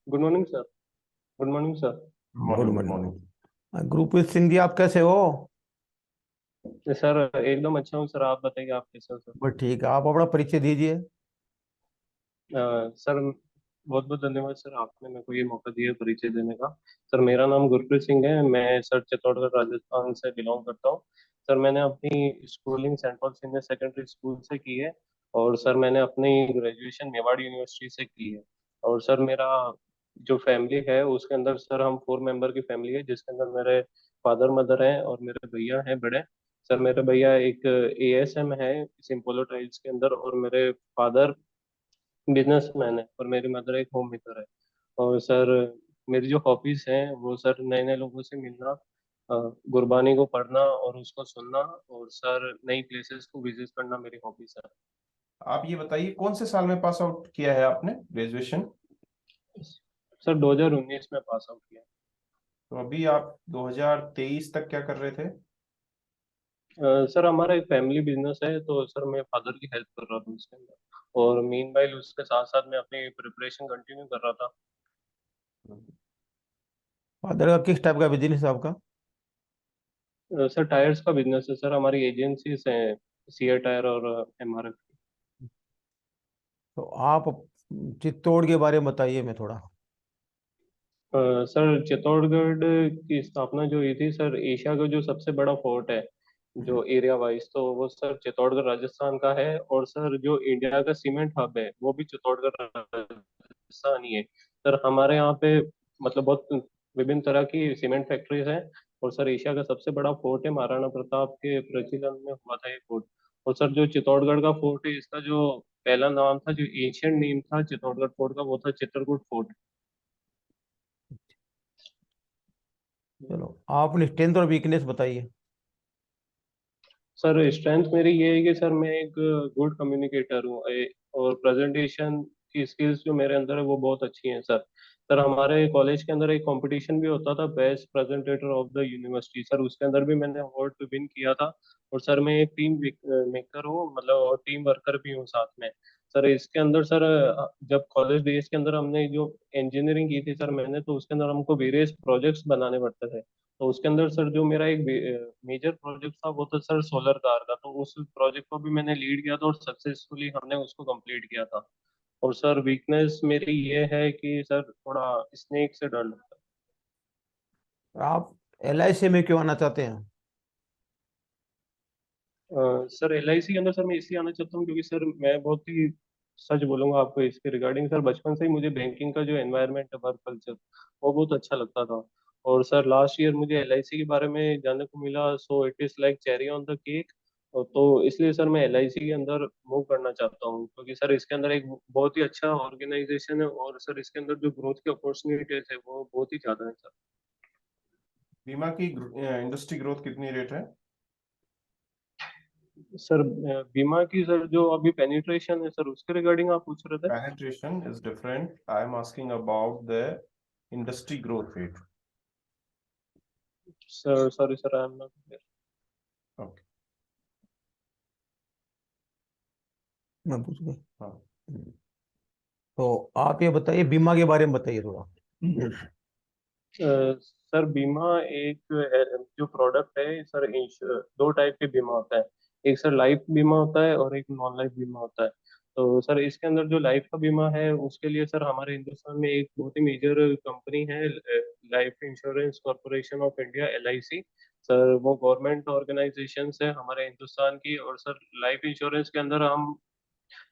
Good morning sir. Good morning sir. Good morning good morning. Morning. Group Sindhi, आप कैसे हो? Sir एकदम अच्छा हूँ सर। आप बताइए आप कैसे हो सर। बस ठीक है, आप अपना परिचय दीजिए। सर बहुत बहुत धन्यवाद सर, आपने मेरे को ये मौका दिया परिचय देने का। सर मेरा नाम गुरप्रीत सिंह है, मैं सर चित्तौड़गढ़ राजस्थान से बिलोंग करता हूँ। सर मैंने अपनी schooling Saint Paul senior secondary school से की है। और सर मैंने अपनी ग्रेजुएशन मेवाड़ यूनिवर्सिटी से की है। और सर मेरा जो फैमिली है उसके अंदर सर हम 4 मेंबर की फैमिली है, जिसके अंदर मेरे फादर मदर हैं और मेरे भैया हैं बड़े। सर मेरे भैया एक एएसएम है सिंपोलो टाइल्स के अंदर, और मेरे फादर बिजनेसमैन है, और मेरी मदर एक होम मेकर है। और सर मेरी जो हॉबीज हैं वो सर नए नए लोगों से मिलना, गुरबानी को पढ़ना और उसको सुनना, और सर नई प्लेसेस को विजिट करना मेरी हॉबीज है। आप ये बताइए कौन से साल में पास आउट किया है आपने ग्रेजुएशन? सर 2019 में पास आउट किया। तो अभी आप 2023 तक क्या कर रहे थे? सर हमारा एक फैमिली बिजनेस है, तो सर मैं फादर की हेल्प कर रहा था उसके अंदर, और मीन वाइल उसके साथ साथ मैं अपनी प्रिपरेशन कंटिन्यू कर रहा था। फादर का किस टाइप का बिजनेस है आपका? सर टायर्स का बिजनेस है सर, हमारी एजेंसीज हैं सीए टायर और एमआरएफ। तो आप चित्तौड़ के बारे में बताइए मैं थोड़ा। सर चित्तौड़गढ़ की स्थापना जो हुई थी सर, एशिया का जो सबसे बड़ा फोर्ट है जो एरिया वाइज, तो वो सर चित्तौड़गढ़ राजस्थान का है। और सर जो इंडिया का सीमेंट हब है वो भी चित्तौड़गढ़ राजस्थान ही है। सर हमारे यहाँ पे मतलब बहुत विभिन्न तरह की सीमेंट फैक्ट्रीज हैं। और सर एशिया का सबसे बड़ा फोर्ट है, महाराणा प्रताप के प्रचलन में हुआ था ये फोर्ट। और सर जो चित्तौड़गढ़ का फोर्ट है, इसका जो पहला नाम था, जो एशियन नेम था चित्तौड़गढ़ फोर्ट का, वो था चित्रकूट फोर्ट। चलो, आप अपनी स्ट्रेंथ और वीकनेस बताइए। सर स्ट्रेंथ मेरी ये है कि सर मैं एक गुड कम्युनिकेटर हूँ, और प्रेजेंटेशन की स्किल्स जो मेरे अंदर है वो बहुत अच्छी हैं सर। सर हमारे कॉलेज के अंदर एक कंपटीशन भी होता था, best presenter of the university sir, उसके अंदर भी मैंने अवार्ड विन किया था। और सर मैं एक टीम मेकर हूँ, मतलब और टीम वर्कर भी हूँ साथ में। सर इसके अंदर सर जब कॉलेज डेज के अंदर हमने जो इंजीनियरिंग की थी सर मैंने, तो उसके अंदर हमको वेरियस प्रोजेक्ट्स बनाने पड़ते थे। तो उसके अंदर सर जो मेरा एक मेजर प्रोजेक्ट था वो था सर सोलर कार का, तो उस प्रोजेक्ट को भी मैंने लीड किया था और सक्सेसफुली हमने उसको कंप्लीट किया था। और सर वीकनेस मेरी ये है कि सर थोड़ा स्नेक से डर लगता आप एलआईसी में क्यों आना चाहते हैं? है। सर एलआईसी के अंदर सर मैं इसलिए आना चाहता हूँ क्योंकि सर मैं बहुत ही सच बोलूंगा आपको इसके रिगार्डिंग, सर बचपन से ही मुझे बैंकिंग का जो एनवायरनमेंट है, वर्क कल्चर, वो बहुत अच्छा लगता था। और सर लास्ट ईयर मुझे एलआईसी के बारे में जानने को मिला, so it is like cherry on the cake. तो इसलिए सर मैं एलआईसी के अंदर मूव करना चाहता हूँ, क्योंकि सर इसके अंदर एक बहुत ही अच्छा ऑर्गेनाइजेशन है, और सर इसके अंदर जो ग्रोथ की अपॉर्चुनिटीज है वो बहुत ही ज्यादा है सर। बीमा की इंडस्ट्री ग्रोथ कितनी रेट है? सर बीमा की सर जो अभी पेनिट्रेशन है सर, उसके रिगार्डिंग आप पूछ रहे थे। Penetration is different, I am asking about the industry growth rate. Sir sorry sir, I am not. Okay. मैं पूछ गया। हाँ। तो आप ये बताइए, बीमा के बारे में बताइए थोड़ा। सर बीमा एक जो प्रोडक्ट है सर, दो टाइप के बीमा होता है। एक सर लाइफ बीमा होता है और एक नॉन लाइफ बीमा होता है। तो सर इसके अंदर जो लाइफ का बीमा है उसके लिए सर हमारे हिंदुस्तान में एक बहुत ही मेजर कंपनी है, life insurance corporation of India, LIC. Sir वो गवर्नमेंट ऑर्गेनाइजेशन है हमारे हिंदुस्तान की। और सर लाइफ इंश्योरेंस के अंदर हम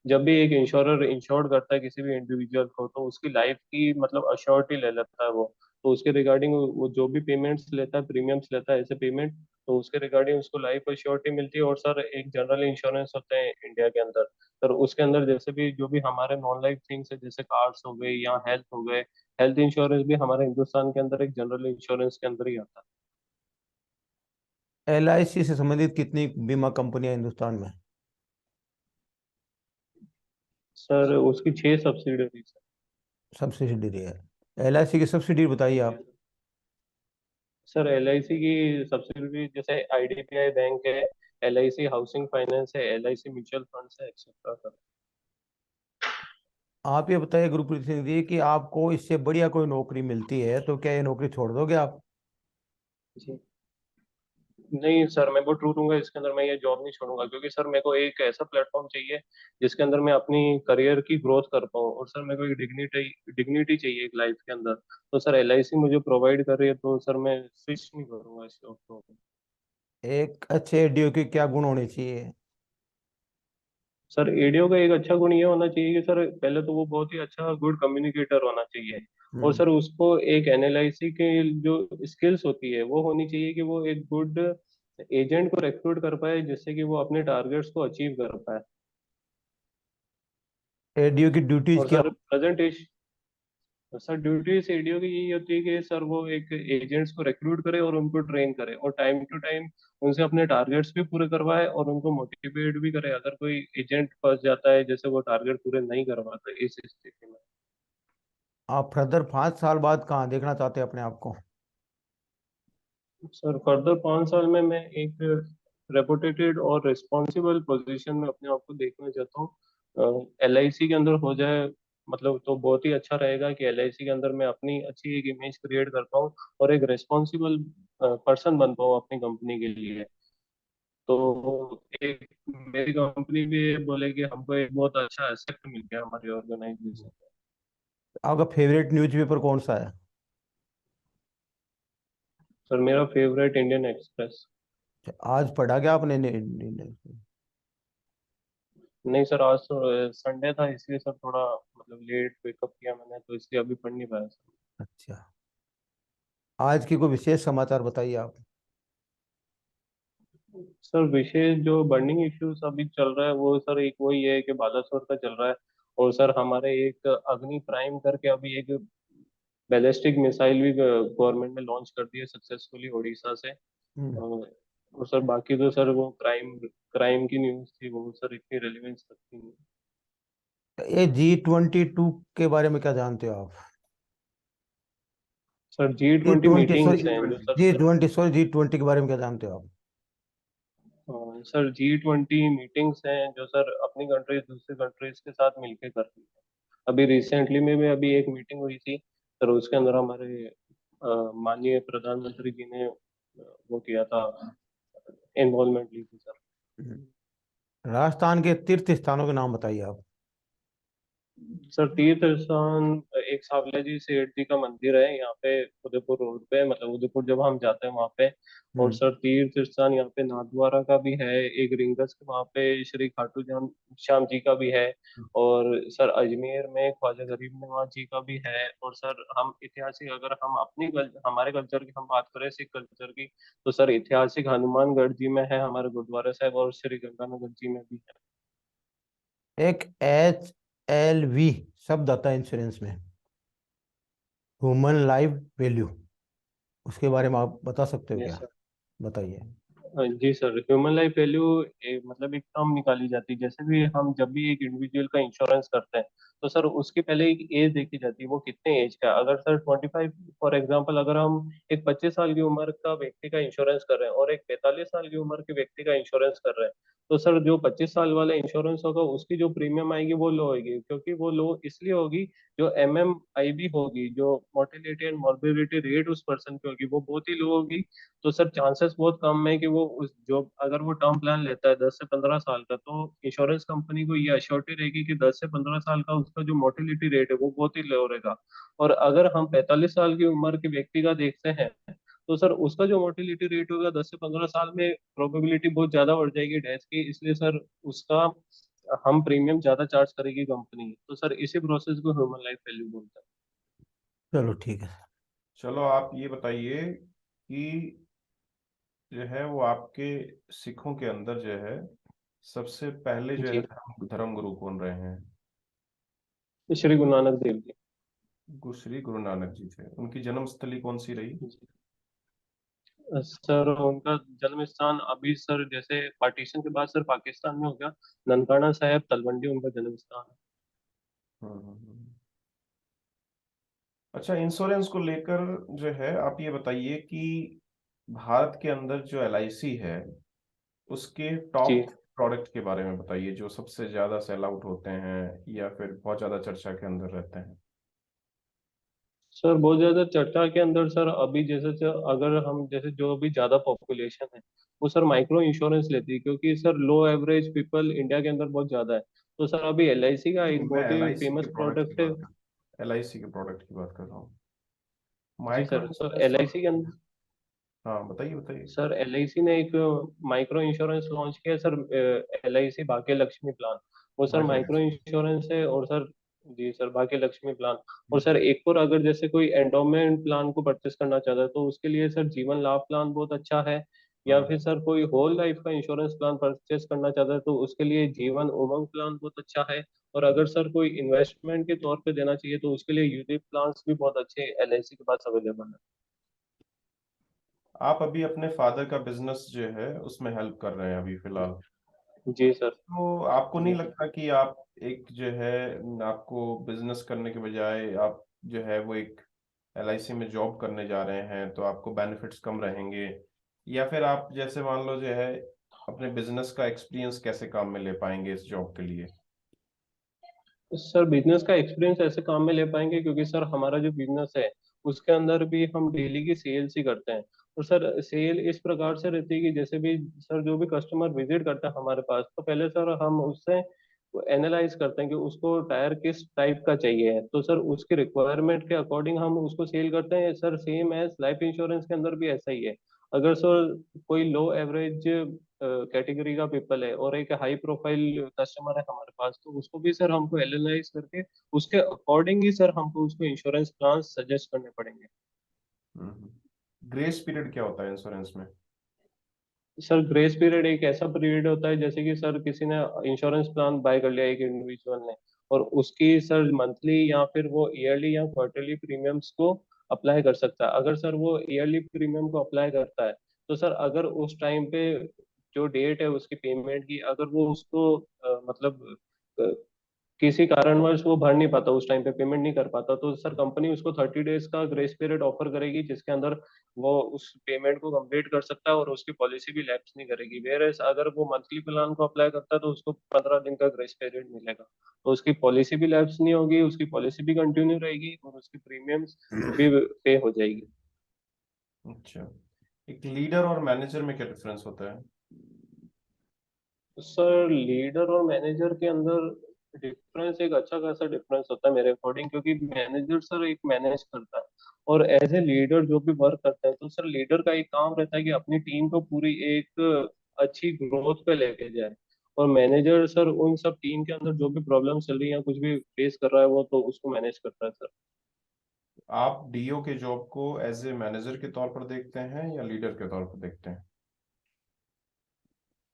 जब भी एक इंश्योरर इंश्योर्ड करता है किसी भी इंडिविजुअल को, तो उसकी लाइफ की मतलब अश्योरिटी ले लेता है वो। तो उसके रिगार्डिंग वो जो भी पेमेंट्स लेता है, प्रीमियम्स लेता है ऐसे पेमेंट, तो उसके रिगार्डिंग उसको लाइफ अश्योरिटी मिलती है। और सर एक जनरल इंश्योरेंस होते हैं इंडिया के अंदर, सर उसके अंदर जैसे भी जो भी हमारे नॉन लाइफ थिंग्स है, जैसे कार्स हो गए या हेल्थ हो गए, हेल्थ इंश्योरेंस भी हमारे हिंदुस्तान के अंदर एक जनरल इंश्योरेंस के अंदर ही आता है। एलआईसी से संबंधित कितनी बीमा कंपनियां हिंदुस्तान में? सर उसकी 6 सब्सिडरीज है। सब्सिडी है। एलआईसी की सब्सिडी बताइए आप। सर एलआईसी की सब्सिडरी जैसे आईडीबीआई बैंक है, एलआईसी हाउसिंग फाइनेंस है, एलआईसी म्यूचुअल फंड्स है, एक्सेट्रा सर। आप ये बताइए गुरप्रीत सिंह जी कि आपको इससे बढ़िया कोई नौकरी मिलती है तो क्या ये नौकरी छोड़ दोगे आप? जी नहीं सर, मैं बहुत ट्रू रहूंगा इसके अंदर, मैं ये जॉब नहीं छोड़ूंगा, क्योंकि सर मेरे को एक ऐसा प्लेटफॉर्म चाहिए जिसके अंदर मैं अपनी करियर की ग्रोथ कर पाऊँ, और सर मेरे को एक डिग्निटी डिग्निटी चाहिए एक लाइफ के अंदर। तो सर एलआईसी मुझे प्रोवाइड कर रही है, तो सर मैं स्विच नहीं करूंगा इस जॉब को। एक अच्छे एडीओ के क्या गुण होने चाहिए? सर एडीओ का एक अच्छा गुण ये होना चाहिए कि सर पहले तो वो बहुत ही अच्छा गुड कम्युनिकेटर होना चाहिए। और हम्म। सर उसको एक एनालिसिस के जो स्किल्स होती है वो होनी चाहिए कि वो एक गुड एजेंट को रिक्रूट कर पाए, जिससे कि वो अपने टारगेट्स को अचीव कर पाए। एडीओ की ड्यूटीज और क्या? Sir presentation, sir duties ADO की यही होती है कि सर वो एक एजेंट्स को रिक्रूट करे और उनको ट्रेन करे, और टाइम टू टाइम उनसे अपने टारगेट्स भी पूरे करवाए, और उनको मोटिवेट भी करे अगर कोई एजेंट फंस जाता है, जैसे वो टारगेट पूरे नहीं करवाता इस स्थिति में। आप फर्दर 5 साल बाद कहाँ देखना चाहते हैं अपने आप को? सर फर्दर 5 साल में मैं एक रेपुटेटेड और रिस्पॉन्सिबल पोजीशन में अपने आप को देखना चाहता हूँ। एलआईसी के अंदर हो जाए मतलब तो बहुत ही अच्छा रहेगा कि एलआईसी के अंदर मैं अपनी अच्छी एक इमेज क्रिएट कर पाऊँ, और एक रिस्पॉन्सिबल पर्सन बन पाऊँ अपनी कंपनी के लिए। तो एक मेरी कंपनी भी ये बोले कि हमको एक बहुत अच्छा एसेट मिल गया हमारी ऑर्गेनाइजेशन। आपका फेवरेट न्यूज़पेपर कौन सा है? सर मेरा फेवरेट इंडियन एक्सप्रेस। आज पढ़ा क्या आपने नहीं सर, आज तो संडे था, इसलिए सर थोड़ा मतलब लेट वेकअप किया मैंने, तो इसलिए अभी पढ़ नहीं पाया सर। अच्छा, आज की कोई विशेष समाचार बताइए आप। सर विशेष जो बर्निंग इश्यूज अभी चल रहा है वो सर एक वही है कि बालासोर का चल रहा है। और सर हमारे एक अग्नि प्राइम करके अभी एक बैलिस्टिक मिसाइल भी गवर्नमेंट ने लॉन्च कर दी है सक्सेसफुली उड़ीसा से। हम्म। और सर बाकी तो सर वो क्राइम क्राइम की न्यूज़ थी, वो सर इतनी रेलिवेंस रखती नहीं। ये G22 के बारे में क्या जानते हो आप? Sir ji G twenty twenty sorry, meetings हैं जो सर G20 के बारे में क्या जानते हो आप? सर जी 20 मीटिंग्स हैं जो सर अपनी कंट्रीज दूसरी कंट्रीज के साथ मिलके कर रही है। अभी रिसेंटली में भी अभी एक मीटिंग हुई थी सर, उसके अंदर हमारे माननीय प्रधानमंत्री जी ने वो किया था, इन्वॉल्वमेंट ली थी सर। राजस्थान के तीर्थ स्थानों के नाम बताइए आप। सर तीर्थ स्थान, एक सांवला जी सेठ जी का मंदिर है यहाँ पे उदयपुर रोड पे, मतलब उदयपुर जब हम जाते हैं वहाँ पे। और हम्म। सर तीर्थ स्थान यहाँ पे नाथद्वारा का भी है, एक रिंगस के वहाँ पे श्री खाटू श्याम जी का भी है। और सर अजमेर में ख्वाजा गरीब नवाज जी का भी है। और सर हम ऐतिहासिक, अगर हम हमारे कल्चर की हम बात करें सिख कल्चर की, तो सर ऐतिहासिक हनुमानगढ़ जी में है हमारे गुरुद्वारा साहब, और श्री गंगानगर जी में भी है। एक HLV शब्द आता है इंश्योरेंस में, ह्यूमन लाइफ वैल्यू, उसके बारे में आप बता सकते हो यस क्या? सर। बताइए। जी सर, ह्यूमन लाइफ वैल्यू मतलब एक टर्म निकाली जाती है, जैसे भी हम जब भी एक इंडिविजुअल का इंश्योरेंस करते हैं, तो सर उसके पहले एक एज देखी जाती है, वो कितने एज का है। अगर सर 25 फॉर एग्जांपल, अगर हम एक 25 साल की उम्र का व्यक्ति का इंश्योरेंस कर रहे हैं और एक 45 साल की उम्र के व्यक्ति का इंश्योरेंस कर रहे हैं, तो सर जो 25 साल वाला इंश्योरेंस होगा उसकी जो प्रीमियम आएगी वो लो होगी, क्योंकि वो लो इसलिए होगी, जो MMIB होगी, जो मोर्टेलिटी एंड मॉर्बिडिटी रेट उस पर्सन की होगी वो बहुत ही लो होगी। तो सर चांसेस बहुत कम है कि वो उस जो अगर वो टर्म प्लान लेता है 10 से 15 साल का, तो इंश्योरेंस कंपनी को ये अश्योरिटी रहेगी कि 10 से 15 साल का उसका जो मोर्टेलिटी रेट है वो बहुत ही लो रहेगा। और अगर हम 45 साल की उम्र के व्यक्ति का देखते हैं, तो सर उसका जो मोर्टेलिटी रेट होगा 10 से 15 साल में प्रोबेबिलिटी बहुत ज्यादा बढ़ जाएगी डेथ की, इसलिए सर उसका हम प्रीमियम ज्यादा चार्ज करेगी कंपनी। तो सर इसी प्रोसेस को ह्यूमन लाइफ वैल्यू बोलते हैं। चलो ठीक है। चलो आप ये बताइए कि जो है वो आपके सिखों के अंदर जो है सबसे पहले जो है जी, धर्म गुरु कौन रहे हैं? श्री गुरु नानक देव जी। श्री गुरु नानक जी थे। उनकी जन्मस्थली कौन सी रही? सर उनका जन्म स्थान अभी सर जैसे पार्टीशन के बाद सर पाकिस्तान में हो गया, ननकाना साहब तलवंडी उनका जन्म स्थान है। अच्छा, इंश्योरेंस को लेकर जो है आप ये बताइए कि भारत के अंदर जो LIC है उसके जी टॉप प्रोडक्ट के बारे में बताइए जो सबसे ज्यादा सेल आउट होते हैं या फिर बहुत ज्यादा चर्चा के अंदर रहते हैं। सर बहुत ज्यादा चर्चा के अंदर सर अभी जैसे अगर हम जैसे जो अभी ज्यादा पॉपुलेशन है वो सर माइक्रो इंश्योरेंस लेती है, क्योंकि सर लो एवरेज पीपल इंडिया के अंदर बहुत ज्यादा है। तो सर अभी एलआईसी का नहीं, एक मैं बहुत एल ही आई सी के फेमस प्रोडक्ट की प्रोडक्ट है। बात कर LIC के प्रोडक्ट की बात कर रहा हूँ। जी माइक्रो सर, तो इंश्योरेंस एलआईसी के अंदर हाँ, बताइए बताइए। सर एलआईसी ने एक माइक्रो इंश्योरेंस लॉन्च किया सर, एलआईसी भाग्य लक्ष्मी प्लान। वो सर भाग्य माइक्रो लक्ष्मी। इंश्योरेंस है, और सर जी सर भाग्य लक्ष्मी प्लान। और सर एक और अगर जैसे कोई एंडोमेंट प्लान को परचेस करना चाहता है तो उसके लिए सर जीवन लाभ प्लान बहुत अच्छा है। या हाँ, फिर सर कोई होल लाइफ का इंश्योरेंस प्लान परचेस करना चाहता है तो उसके लिए जीवन उमंग प्लान बहुत अच्छा है। और अगर सर कोई इन्वेस्टमेंट के तौर पे देना चाहिए तो उसके लिए यूलिप प्लान्स भी बहुत अच्छे एलआईसी के पास अवेलेबल है। आप अभी अपने फादर का बिजनेस जो है उसमें हेल्प कर रहे हैं अभी फिलहाल। जी सर। तो आपको नहीं जी सर। लगता कि आप एक जो है आपको बिजनेस करने के बजाय आप जो है वो एक LIC में जॉब करने जा रहे हैं तो आपको बेनिफिट्स कम रहेंगे, या फिर आप जैसे मान लो जो है अपने बिजनेस का एक्सपीरियंस कैसे काम में ले पाएंगे इस जॉब के लिए। सर बिजनेस का एक्सपीरियंस ऐसे काम में ले पाएंगे, क्योंकि सर हमारा जो बिजनेस है उसके अंदर भी हम डेली की सेल्स ही करते हैं। और सर सेल इस प्रकार से रहती है कि जैसे भी सर जो भी कस्टमर विजिट करता है हमारे पास, तो पहले सर हम उससे एनालाइज करते हैं कि उसको टायर किस टाइप का चाहिए है, तो सर उसकी रिक्वायरमेंट के अकॉर्डिंग हम उसको सेल करते हैं। Sir same as life insurance के अंदर भी ऐसा ही है। अगर सर कोई लो एवरेज कैटेगरी का पीपल है और एक हाई प्रोफाइल कस्टमर है हमारे पास, तो उसको भी सर हमको एनालाइज करके उसके अकॉर्डिंग ही सर हमको उसको इंश्योरेंस प्लान सजेस्ट करने पड़ेंगे। ग्रेस पीरियड क्या होता है इंश्योरेंस में। सर ग्रेस पीरियड एक ऐसा पीरियड होता है जैसे कि सर किसी ने इंश्योरेंस प्लान बाय कर लिया एक इंडिविजुअल ने, और उसकी सर मंथली या फिर वो ईयरली या क्वार्टरली प्रीमियम्स को अप्लाई कर सकता है। अगर सर वो ईयरली प्रीमियम को अप्लाई करता है तो सर अगर उस टाइम पे जो डेट है उसकी पेमेंट की, अगर वो उसको मतलब अ, किसी कारणवश वो भर नहीं पाता, उस टाइम पे पेमेंट नहीं कर पाता, तो सर कंपनी उसको 30 डेज का ग्रेस पीरियड ऑफर करेगी जिसके अंदर वो उस पेमेंट को कंप्लीट कर सकता है और उसकी पॉलिसी भी लैप्स नहीं करेगी। वेयर अगर वो मंथली प्लान को अप्लाई करता है तो उसको 15 दिन का ग्रेस पीरियड मिलेगा, तो उसकी पॉलिसी भी लैप्स नहीं होगी, उसकी पॉलिसी भी कंटिन्यू रहेगी और उसकी प्रीमियम्स भी पे हो जाएगी। अच्छा, एक लीडर और मैनेजर में क्या डिफरेंस होता है। सर लीडर और मैनेजर के अंदर डिफरेंस एक अच्छा खासा डिफरेंस होता है मेरे अकॉर्डिंग, क्योंकि मैनेजर सर एक मैनेज करता है और एज ए लीडर जो भी वर्क करता है, तो सर लीडर का एक काम रहता है कि अपनी टीम को पूरी एक अच्छी ग्रोथ पे लेके जाए। और मैनेजर सर उन सब टीम के अंदर जो भी प्रॉब्लम चल रही है, कुछ भी फेस कर रहा है वो, तो उसको मैनेज करता है सर। आप DO के जॉब को एज ए मैनेजर के तौर पर देखते हैं या लीडर के तौर पर देखते हैं।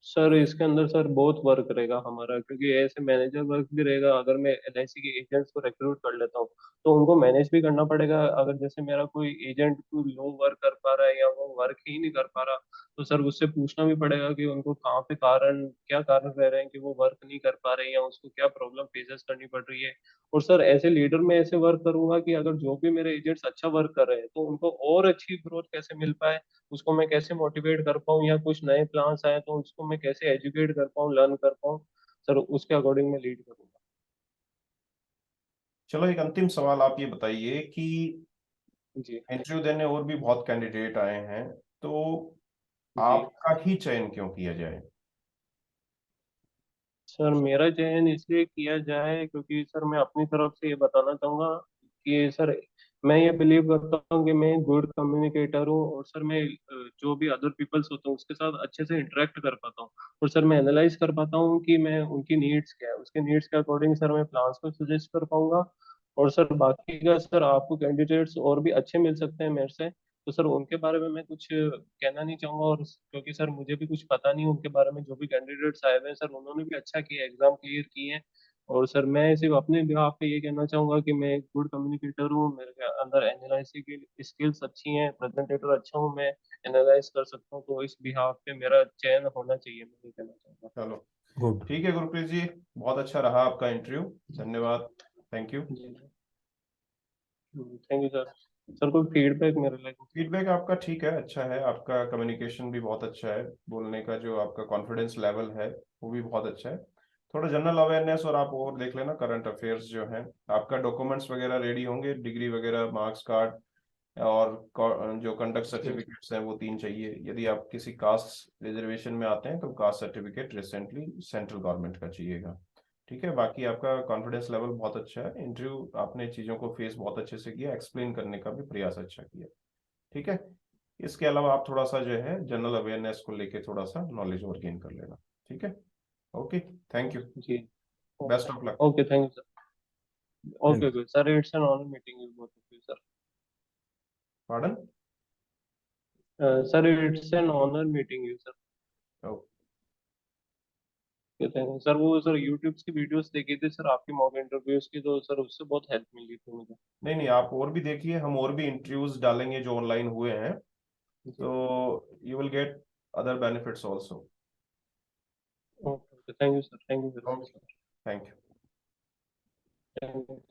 सर इसके अंदर सर बहुत वर्क रहेगा हमारा, क्योंकि ऐसे मैनेजर वर्क भी रहेगा। अगर मैं एलआईसी के एजेंट्स को रिक्रूट कर लेता हूँ तो उनको मैनेज भी करना पड़ेगा। अगर जैसे मेरा कोई एजेंट कोई लो वर्क कर पा रहा है या वो वर्क ही नहीं कर पा रहा, तो सर उससे पूछना भी पड़ेगा कि उनको कहाँ पे कारण क्या कारण रह रहे हैं कि वो वर्क नहीं कर पा रहे हैं, या उसको क्या प्रॉब्लम फेसेस करनी पड़ रही है। और सर एज ए लीडर मैं ऐसे वर्क करूंगा कि अगर जो भी मेरे एजेंट्स अच्छा वर्क कर रहे हैं तो उनको और अच्छी ग्रोथ कैसे मिल पाए, उसको मैं कैसे मोटिवेट कर पाऊँ, या कुछ नए प्लान्स आए तो उसको मैं कैसे एजुकेट कर पाऊँ, लर्न कर पाऊँ, सर उसके अकॉर्डिंग मैं लीड करूंगा। चलो, एक अंतिम सवाल आप ये बताइए कि जी। इंटरव्यू देने और भी बहुत कैंडिडेट आए हैं, तो जी आपका ही चयन क्यों किया जाए। सर मेरा चयन इसलिए किया जाए क्योंकि सर मैं अपनी तरफ से ये बताना चाहूंगा कि सर मैं ये बिलीव करता हूँ कि मैं गुड कम्युनिकेटर हूँ, और सर मैं जो भी अदर पीपल्स होते हैं उसके साथ अच्छे से इंटरेक्ट कर पाता हूँ। और सर मैं एनालाइज कर पाता हूँ कि मैं उनकी नीड्स क्या है, उसके नीड्स के अकॉर्डिंग सर मैं प्लान्स को सजेस्ट कर पाऊंगा। और सर बाकी का सर आपको कैंडिडेट्स और भी अच्छे मिल सकते हैं मेरे से, तो सर उनके बारे में मैं कुछ कहना नहीं चाहूंगा। और क्योंकि सर मुझे भी कुछ पता नहीं उनके बारे में, जो भी कैंडिडेट्स आए हुए हैं सर उन्होंने भी अच्छा किया, एग्जाम क्लियर किए हैं। और सर मैं सिर्फ अपने बिहाफ पे ये कहना चाहूंगा कि मैं एक गुड कम्युनिकेटर हूँ, मेरे अंदर एनालिसिस की स्किल्स अच्छी हैं, प्रेजेंटेटर अच्छा हूँ मैं, एनालाइज कर सकता हूँ, तो इस बिहाफ पे मेरा चयन होना चाहिए, मैं ये कहना चाहूंगा। चलो, गुड। ठीक है गुरप्रीत जी, बहुत अच्छा रहा आपका इंटरव्यू। धन्यवाद। Thank you. जी थैंक यू सर। सर कोई फीडबैक मेरे लाइक? फीडबैक आपका ठीक है, अच्छा है, आपका कम्युनिकेशन भी बहुत अच्छा है, बोलने का जो आपका कॉन्फिडेंस लेवल है वो भी बहुत अच्छा है। थोड़ा जनरल अवेयरनेस और आप और देख लेना करंट अफेयर्स जो है। आपका डॉक्यूमेंट्स वगैरह रेडी होंगे, डिग्री वगैरह, मार्क्स कार्ड और जो कंडक्ट सर्टिफिकेट्स हैं वो 3 चाहिए। यदि आप किसी कास्ट रिजर्वेशन में आते हैं तो caste certificate recently central government का चाहिएगा। ठीक है, बाकी आपका कॉन्फिडेंस लेवल बहुत अच्छा है, इंटरव्यू आपने चीज़ों को फेस बहुत अच्छे से किया, एक्सप्लेन करने का भी प्रयास अच्छा किया। ठीक है, इसके अलावा आप थोड़ा सा जो है जनरल अवेयरनेस को लेके थोड़ा सा नॉलेज और गेन कर लेना। ठीक है, ओके, थैंक यू, जी। Best of luck. Okay, thank you sir. Okay thank okay sir, it's an honour meeting you both of you sir. Pardon. Sir it's an honour meeting you sir. Thank you sir. वो sir YouTube की videos देखी थी sir आपकी mock interviews की, तो sir उससे बहुत help मिली थी मुझे। नहीं नहीं, आप और भी देखिए, हम और भी इंटरव्यूज डालेंगे जो ऑनलाइन हुए हैं, जी। तो you will get other benefits also. Okay, thank you sir, thank you very much okay, sir. Thank you. Thank you.